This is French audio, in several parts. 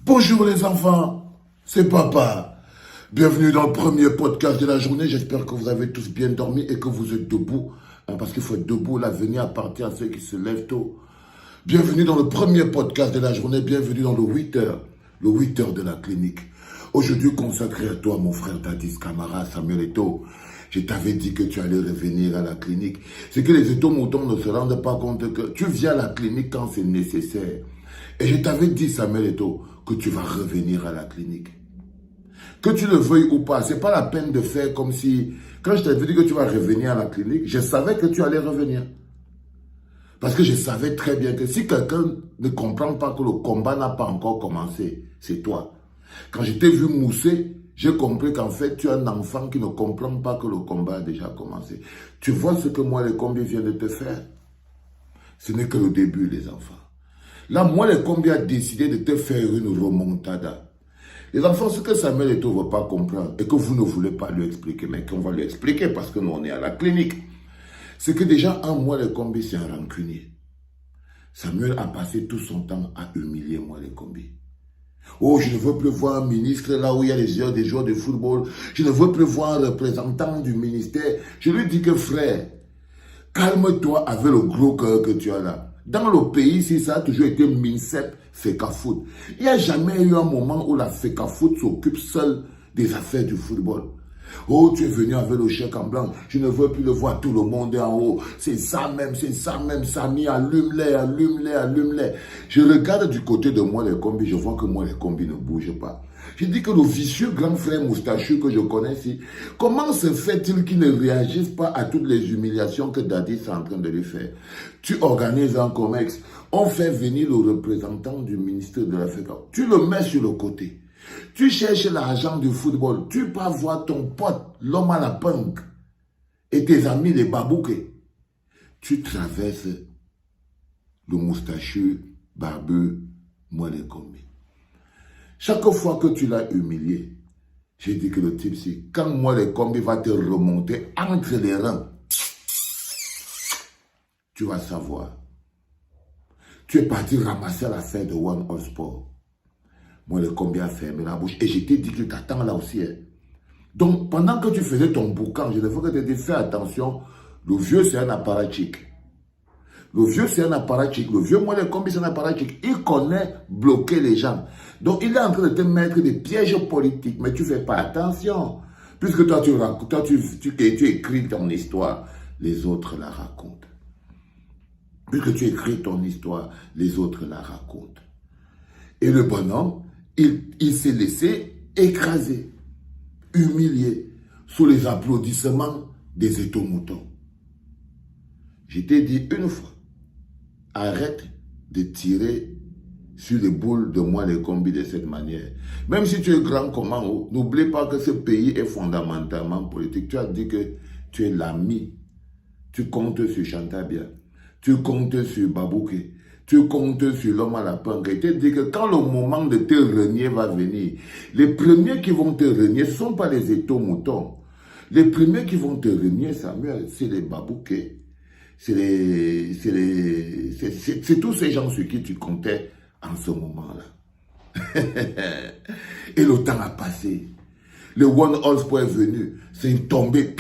Bonjour les enfants, c'est papa. Bienvenue dans le premier podcast de la journée. J'espère que vous avez tous bien dormi et que vous êtes debout. Parce qu'il faut être debout, l'avenir appartient à ceux qui se lèvent tôt. Bienvenue dans le premier podcast de la journée. Bienvenue dans le 8h. Le 8h de la clinique. Aujourd'hui consacré à toi, mon frère Dadis Camara, Samuel Eto'o. Je t'avais dit que tu allais revenir à la clinique. C'est que les étomoutons ne se rendent pas compte que tu viens à la clinique quand c'est nécessaire. Et je t'avais dit, Samuel Eto'o, que tu vas revenir à la clinique. Que tu le veuilles ou pas, c'est pas la peine de faire comme si... Quand je t'avais dit que tu vas revenir à la clinique, je savais que tu allais revenir. Parce que je savais très bien que si quelqu'un ne comprend pas que le combat n'a pas encore commencé, c'est toi. Quand je t'ai vu mousser, j'ai compris qu'en fait, tu es un enfant qui ne comprend pas que le combat a déjà commencé. Tu vois ce que moi, les combis viennent de te faire? Ce n'est que le début, les enfants. Là, moi, les combis a décidé de te faire une remontada. Les enfants, ce que Samuel Eto'o ne veut pas comprendre et que vous ne voulez pas lui expliquer, mais qu'on va lui expliquer parce que nous, on est à la clinique, c'est que déjà, un mois, les combis, c'est un rancunier. Samuel a passé tout son temps à humilier moi, les combis. Oh, je ne veux plus voir un ministre là où il y a des joueurs de football. Je ne veux plus voir un représentant du ministère. Je lui dis que frère, calme-toi avec le gros cœur que tu as là. Dans le pays, si ça a toujours été MINSEP, FECAFOOT. Il n'y a jamais eu un moment où la FECAFOOT s'occupe seule des affaires du football. Oh, tu es venu avec le chèque en blanc. Je ne veux plus le voir, tout le monde est en haut. C'est ça même, Samy, allume-les, allume-les, allume-les. Je regarde du côté de moi les combis, je vois que moi les combis ne bougent pas. Je dis que le vicieux grand frère moustachu que je connais ici, comment se fait-il qu'il ne réagisse pas à toutes les humiliations que Dadis est en train de lui faire? Tu organises un COMEX, on fait venir le représentant du ministère de la FECAFOOT. Tu le mets sur le côté. Tu cherches l'argent du football. Tu pars voir ton pote, l'homme à la punk, et tes amis les babouquets. Tu traverses le moustachu, barbeux, moi les combis. Chaque fois que tu l'as humilié, j'ai dit que le type, c'est quand moi les combis va te remonter entre les reins, tu vas savoir. Tu es parti ramasser l'affaire de One All Sport. Moi, le combien a fermé la bouche. Et je t'ai dit qu'il t'attend là aussi. Hein. Donc, pendant que tu faisais ton boucan, je ne veux que te dire, fais attention. Le vieux, c'est un apparatchik. Le vieux, c'est un apparatchik. Le vieux, moi, le combi, c'est un apparatchik. Il connaît bloquer les gens. Donc, il est en train de te mettre des pièges politiques. Mais tu ne fais pas attention. Puisque toi, tu écris ton histoire, les autres la racontent. Puisque tu écris ton histoire, les autres la racontent. Et le bonhomme, il s'est laissé écraser, humilié, sous les applaudissements des étomoutons. Je t'ai dit une fois, arrête de tirer sur les boules de moi les combis de cette manière. Même si tu es grand comme en haut, n'oublie pas que ce pays est fondamentalement politique. Tu as dit que tu es l'ami. Tu comptes sur Chantabia. Tu comptes sur Babouké. Tu comptes sur l'homme à la punk. Et te dis que quand le moment de te renier va venir, les premiers qui vont te renier, ce ne sont pas les étomoutons. Les premiers qui vont te renier, Samuel, c'est les babouquets. C'est tous ces gens sur qui tu comptais en ce moment-là. Et le temps a passé. Le One All Sport est venu. C'est tombé.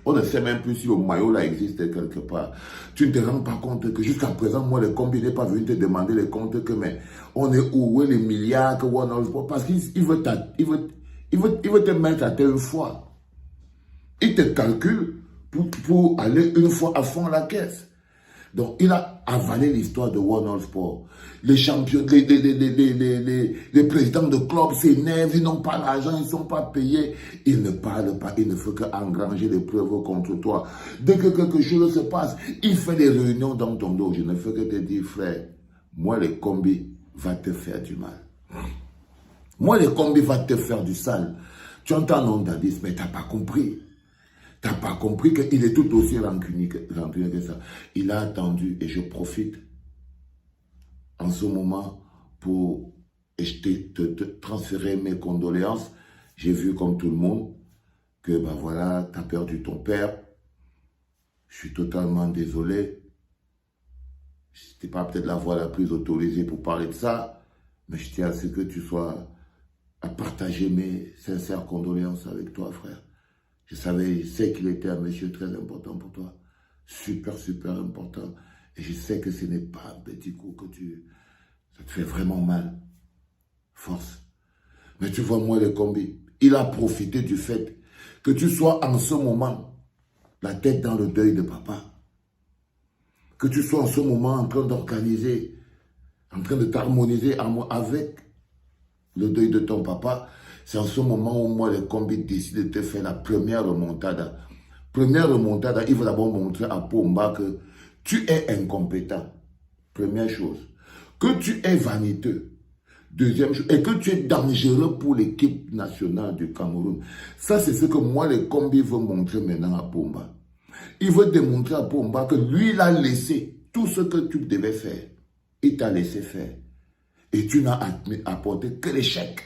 On ne sait même plus si le maillot là existe quelque part. Tu ne te rends pas compte que jusqu'à présent, moi, le combi n'est pas venu te demander les comptes que, mais on est où est les milliards que One All Sport? Parce qu'il veut te mettre à telle fois. Il te calcule pour aller une fois à fond à la caisse. Donc, il a avalé l'histoire de One All Sport. Les champions, les présidents de clubs s'énervent, ils n'ont pas l'argent, ils ne sont pas payés. Ils ne parlent pas, il ne faut qu'engranger les preuves contre toi. Dès que quelque chose se passe, il fait des réunions dans ton dos. Je ne fais que te dire, frère, moi, les combis va te faire du mal. Moi, les combis va te faire du sale. Tu entends nom Dadis, mais tu n'as pas compris. Tu n'as pas compris qu'il est tout aussi rancunier que ça. Il a attendu et je profite en ce moment pour te transférer mes condoléances. J'ai vu comme tout le monde que ben voilà, tu as perdu ton père. Je suis totalement désolé. C'était pas peut-être la voix la plus autorisée pour parler de ça, Mais je tiens à ce que tu sois à partager mes sincères condoléances avec toi, frère. Je sais qu'il était un monsieur très important pour toi. Super, super important. Et je sais que ce n'est pas un petit coup que ça te fait vraiment mal. Force. Mais tu vois, moi, le combi, il a profité du fait que tu sois en ce moment, la tête dans le deuil de papa. Que tu sois en ce moment en train d'organiser, en train de t'harmoniser avec le deuil de ton papa. C'est en ce moment où moi, le combi décide de te faire la première remontada. Première remontada, il faut d'abord montrer à Pomba que tu es incompétent. Première chose. Que tu es vaniteux. Deuxième chose, et que tu es dangereux pour l'équipe nationale du Cameroun. Ça, c'est ce que moi, le combi, veut montrer maintenant à Pomba. Il veut démontrer à Pomba que lui, il a laissé tout ce que tu devais faire. Il t'a laissé faire. Et tu n'as apporté que l'échec.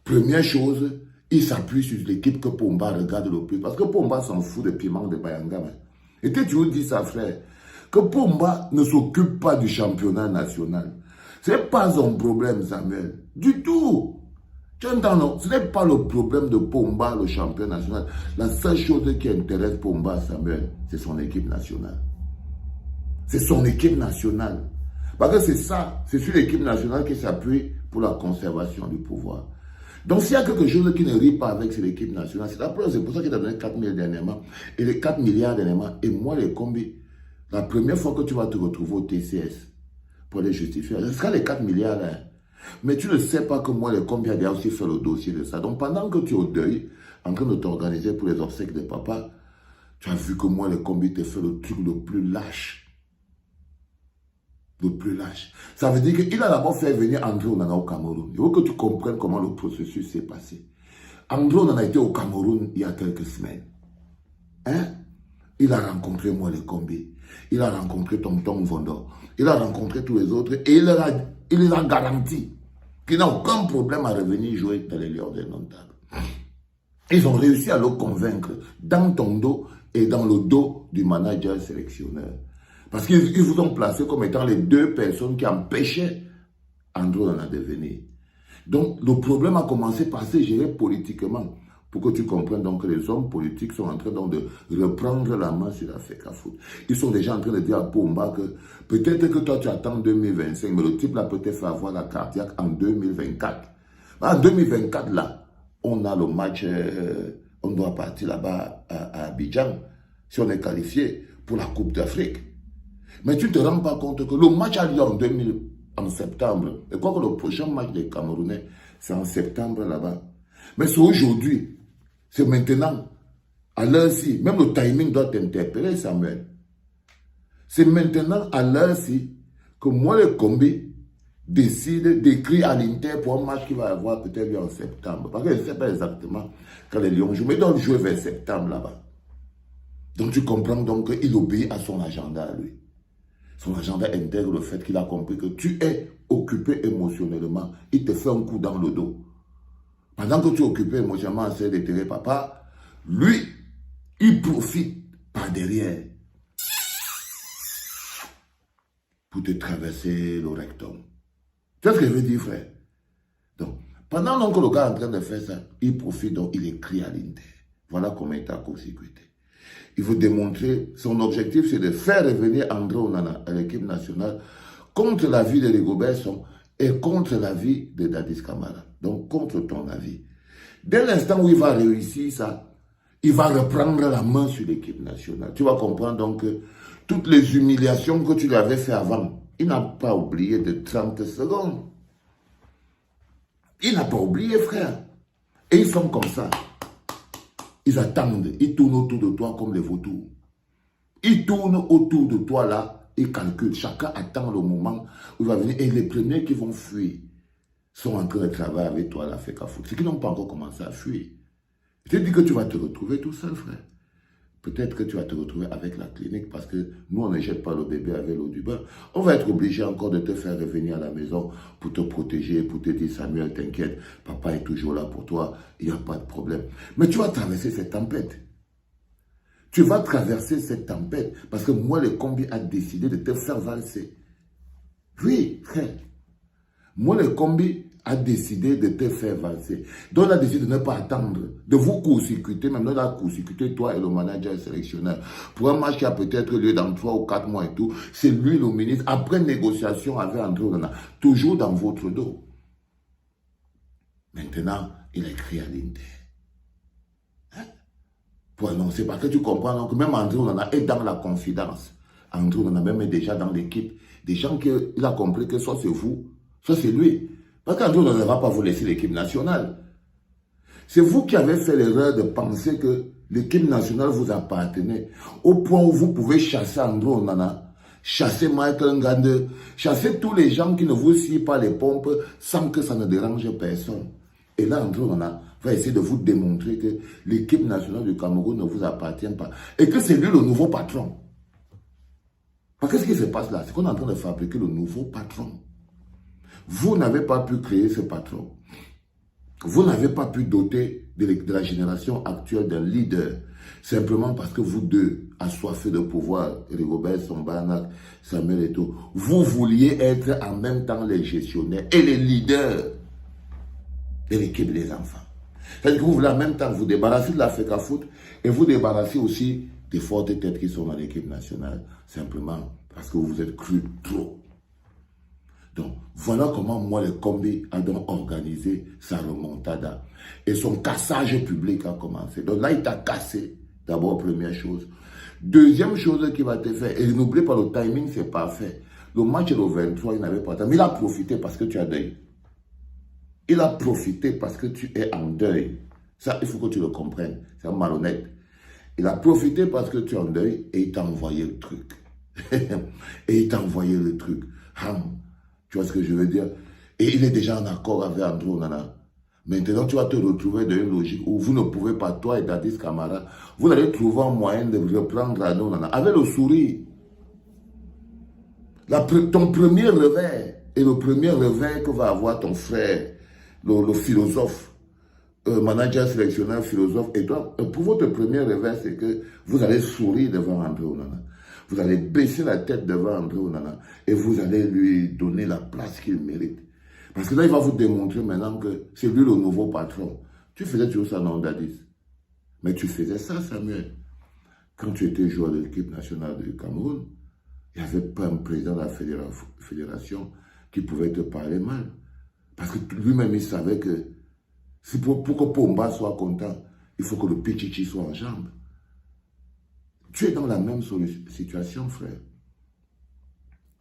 Première chose, il s'appuie sur l'équipe que Pomba regarde le plus. Parce que Pomba s'en fout de piment de Bayangama. Et tu veux dire ça, frère, que Pomba ne s'occupe pas du championnat national. Ce n'est pas son problème, Samuel. Du tout. Tu entends, non? Ce n'est pas le problème de Pomba, le champion national. La seule chose qui intéresse Pomba, Samuel, c'est son équipe nationale. C'est son équipe nationale. Parce que c'est ça, c'est sur l'équipe nationale qui s'appuie pour la conservation du pouvoir. Donc s'il y a quelque chose qui ne rit pas avec l'équipe nationale, c'est la preuve, c'est pour ça qu'il a donné 4 000 dernièrement, et les 4 milliards dernièrement, et moi les combis, la première fois que tu vas te retrouver au TCS, pour les justifier, ce sera les 4 milliards, hein. Mais tu ne sais pas que moi, les combien a aussi fait le dossier de ça. Donc pendant que tu es au deuil, en train de t'organiser pour les obsèques de papa, tu as vu que moi, les combis te fait le truc le plus lâche. Le plus lâche. Ça veut dire qu'il a d'abord fait venir André Onana au Cameroun. Il faut que tu comprennes comment le processus s'est passé. André Onana était au Cameroun il y a quelques semaines. Hein? Il a rencontré moi, les combis. Il a rencontré Tonton Vondo. Il a rencontré tous les autres et il les a garanti qu'il n'a aucun problème à revenir jouer dans les Lions indomptables. Ils ont réussi à le convaincre dans ton dos et dans le dos du manager sélectionneur. Parce qu'ils vous ont placé comme étant les deux personnes qui empêchaient André Onana de venir. Donc le problème a commencé par se gérer politiquement. Pour que tu comprennes donc que les hommes politiques sont en train donc de reprendre la main sur la FECAFOOT. Ils sont déjà en train de dire à Pomba que peut-être que toi tu attends 2025, mais le type là peut te faire avoir la cardiaque en 2024. En 2024 là, on a le match, on doit partir là-bas à Abidjan, si on est qualifié pour la Coupe d'Afrique. Mais tu ne te rends pas compte que le match a lieu en septembre. Et quoi que le prochain match des Camerounais, c'est en septembre là-bas. Mais c'est aujourd'hui. C'est maintenant, à l'heure-ci, même le timing doit t'interpeller, Samuel. C'est maintenant, à l'heure-ci, que moi, le combi, décide d'écrire à l'Inter pour un match qui va avoir peut-être en septembre. Parce que je ne sais pas exactement quand les Lions jouent, mais ils doivent jouer vers septembre là-bas. Donc tu comprends donc qu'il obéit à son agenda, lui. Son agenda intègre le fait qu'il a compris que tu es occupé émotionnellement. Il te fait un coup dans le dos. Pendant que tu es occupé émotionnellement à essayer d'éterrer papa, lui, il profite par derrière pour te traverser le rectum. Tu vois ce que je veux dire, frère? Donc, pendant donc que le gars est en train de faire ça, il profite, donc il écrit à l'Inter. Voilà comment il est à court-circuité. Il veut démontrer, son objectif, c'est de faire revenir André Onana à l'équipe nationale contre l'avis de Rigobert Song et contre l'avis de Dadis Camara. Donc, contre ton avis. Dès l'instant où il va réussir ça, il va reprendre la main sur l'équipe nationale. Tu vas comprendre donc que toutes les humiliations que tu lui avais fait avant, il n'a pas oublié de 30 secondes. Il n'a pas oublié, frère. Et ils sont comme ça. Ils attendent, ils tournent autour de toi comme les vautours. Ils tournent autour de toi là, ils calculent. Chacun attend le moment où il va venir. Et les premiers qui vont fuir sont en train de travailler avec toi à la FECAFOOT. Ceux qui n'ont pas encore commencé à fuir. Je te dis que tu vas te retrouver tout seul, frère. Peut-être que tu vas te retrouver avec la clinique parce que nous, on ne jette pas le bébé avec l'eau du bain. On va être obligé encore de te faire revenir à la maison pour te protéger, pour te dire, Samuel, t'inquiète, papa est toujours là pour toi, il n'y a pas de problème. Mais tu vas traverser cette tempête. Tu vas traverser cette tempête parce que moi, le combi a décidé de te faire valser. Oui, frère. Moi, le combi a décidé de te faire valser. Donc, il a décidé de ne pas attendre, de vous court-circuiter, même là, court-circuiter toi et le manager sélectionneur. Pour un match qui a peut-être lieu dans 3 ou 4 mois et tout, c'est lui le ministre, après négociation avec André Onana, toujours dans votre dos. Maintenant, il a écrit à l'Inter. Hein? Pour annoncer, parce que tu comprends, donc, même André Onana est dans la confidence. André Onana même est déjà dans l'équipe. Des gens qu'il a compris que soit c'est vous, soit c'est lui. Parce qu'André Onana ne va pas vous laisser l'équipe nationale. C'est vous qui avez fait l'erreur de penser que l'équipe nationale vous appartenait. Au point où vous pouvez chasser André Onana, chasser Michael Ngande, chasser tous les gens qui ne vous scient pas les pompes sans que ça ne dérange personne. Et là, André Onana va essayer de vous démontrer que l'équipe nationale du Cameroun ne vous appartient pas. Et que c'est lui le nouveau patron. Parce que ce qui se passe là, c'est qu'on est en train de fabriquer le nouveau patron. Vous n'avez pas pu créer ce patron. Vous n'avez pas pu doter de la génération actuelle d'un leader. Simplement parce que vous deux, assoiffés de pouvoir, Rigobert, Sombanak, Samuel Eto'o, vous vouliez être en même temps les gestionnaires et les leaders de l'équipe des enfants. C'est-à-dire que vous voulez en même temps vous débarrasser de l'Africa Foot et vous débarrasser aussi des fortes têtes qui sont dans l'équipe nationale. Simplement parce que vous vous êtes cru trop. Donc, voilà comment moi, le combi a donc organisé sa remontada. Et son cassage public a commencé. Donc là, il t'a cassé, d'abord, première chose. Deuxième chose qu'il va te faire, et n'oubliez pas, le timing, c'est parfait. Le match est le 23, il n'avait pas de temps. Mais il a profité parce que tu as deuil. Il a profité parce que tu es en deuil. Ça, il faut que tu le comprennes. C'est malhonnête. Il a profité parce que tu es en deuil et il t'a envoyé le truc. Et il t'a envoyé le truc. Tu vois ce que je veux dire? Et il est déjà en accord avec André Onana. Maintenant, tu vas te retrouver dans une logique où vous ne pouvez pas, toi et Dadis Camara, vous allez trouver un moyen de reprendre André Onana avec le sourire. Ton premier revers et le premier revers que va avoir ton frère, le philosophe, manager sélectionneur, philosophe, et toi, pour votre premier revers, c'est que vous allez sourire devant André Onana. Vous allez baisser la tête devant André Onana et vous allez lui donner la place qu'il mérite. Parce que là, il va vous démontrer maintenant que c'est lui le nouveau patron. Tu faisais toujours ça, non, Dadis? Mais tu faisais ça, Samuel. Quand tu étais joueur de l'équipe nationale du Cameroun, il n'y avait pas un président de la fédération qui pouvait te parler mal. Parce que lui-même, il savait que pour que Pomba soit content, il faut que le Pichichi soit en jambes. Tu es dans la même situation, frère.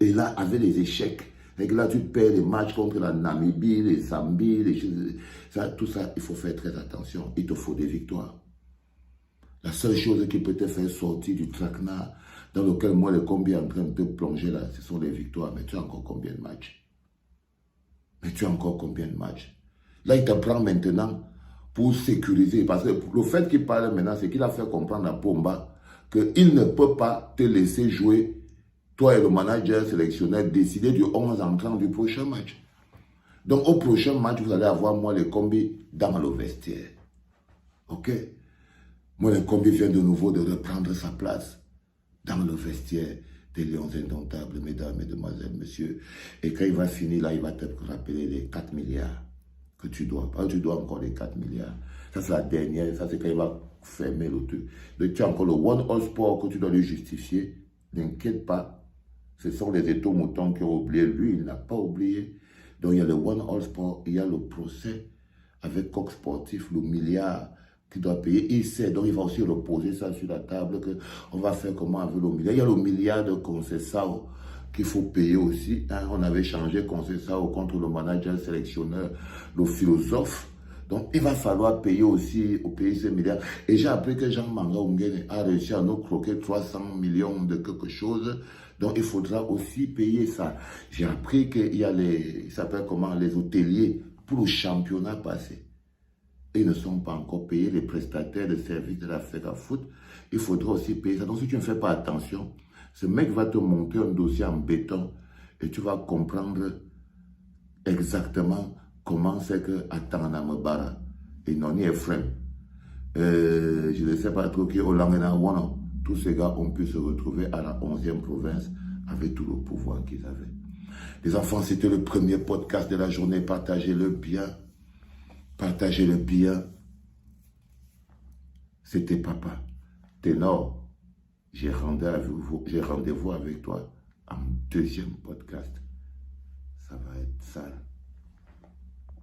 Et là, avec les échecs, et que là, tu perds les matchs contre la Namibie, les Zambie, les choses, tout ça, il faut faire très attention. Il te faut des victoires. La seule chose qui peut te faire sortir du traquenard dans lequel moi, le combi est en train de te plonger là, ce sont les victoires. Mais tu as encore combien de matchs? Là, il te prend maintenant pour sécuriser. Parce que le fait qu'il parle maintenant, c'est qu'il a fait comprendre à Pomba qu'il ne peut pas te laisser jouer, toi et le manager sélectionneur, décider du 11 entrant du prochain match. Donc, au prochain match, vous allez avoir, moi, le combi dans le vestiaire. OK? Moi, le combi vient de nouveau de reprendre sa place dans le vestiaire des Lions indomptables, mesdames, mesdemoiselles, messieurs. Et quand il va finir, là, il va te rappeler les 4 milliards que tu dois. Pas tu dois encore les 4 milliards. Ça, c'est la dernière. Ça, c'est quand il va fermer le truc. Donc, tu as encore le One All Sport que tu dois lui justifier. N'inquiète pas. Ce sont les étaux moutons qui ont oublié. Lui, il n'a pas oublié. Donc, il y a le One All Sport. Il y a le procès avec Coq Sportif, le milliard qu'il doit payer. Il sait. Donc, il va aussi reposer ça sur la table. On va faire comment avec le milliard. Il y a le milliard de Conceição qu'il faut payer aussi. Hein. On avait changé Conceição contre le manager sélectionneur, le philosophe. Donc, il va falloir payer aussi au pays ces milliards. Et j'ai appris que Jean Manga Ongene a réussi à nous croquer 300 millions de quelque chose. Donc, il faudra aussi payer ça. J'ai appris qu'il y a les hôteliers pour le championnat passé. Ils ne sont pas encore payés, les prestataires de services de la FECA Foot. Il faudra aussi payer ça. Donc, si tu ne fais pas attention, ce mec va te monter un dossier en béton et tu vas comprendre exactement comment c'est que Atana Mbara et Noni Ephraim, je ne sais pas trop qui Olangena Wana, tous ces gars ont pu se retrouver à la 11e province avec tout le pouvoir qu'ils avaient. Les enfants, c'était le premier podcast de la journée. Partagez-le bien. Partagez-le bien. C'était papa. Ténor, j'ai rendez-vous avec toi en deuxième podcast. Ça va être sale.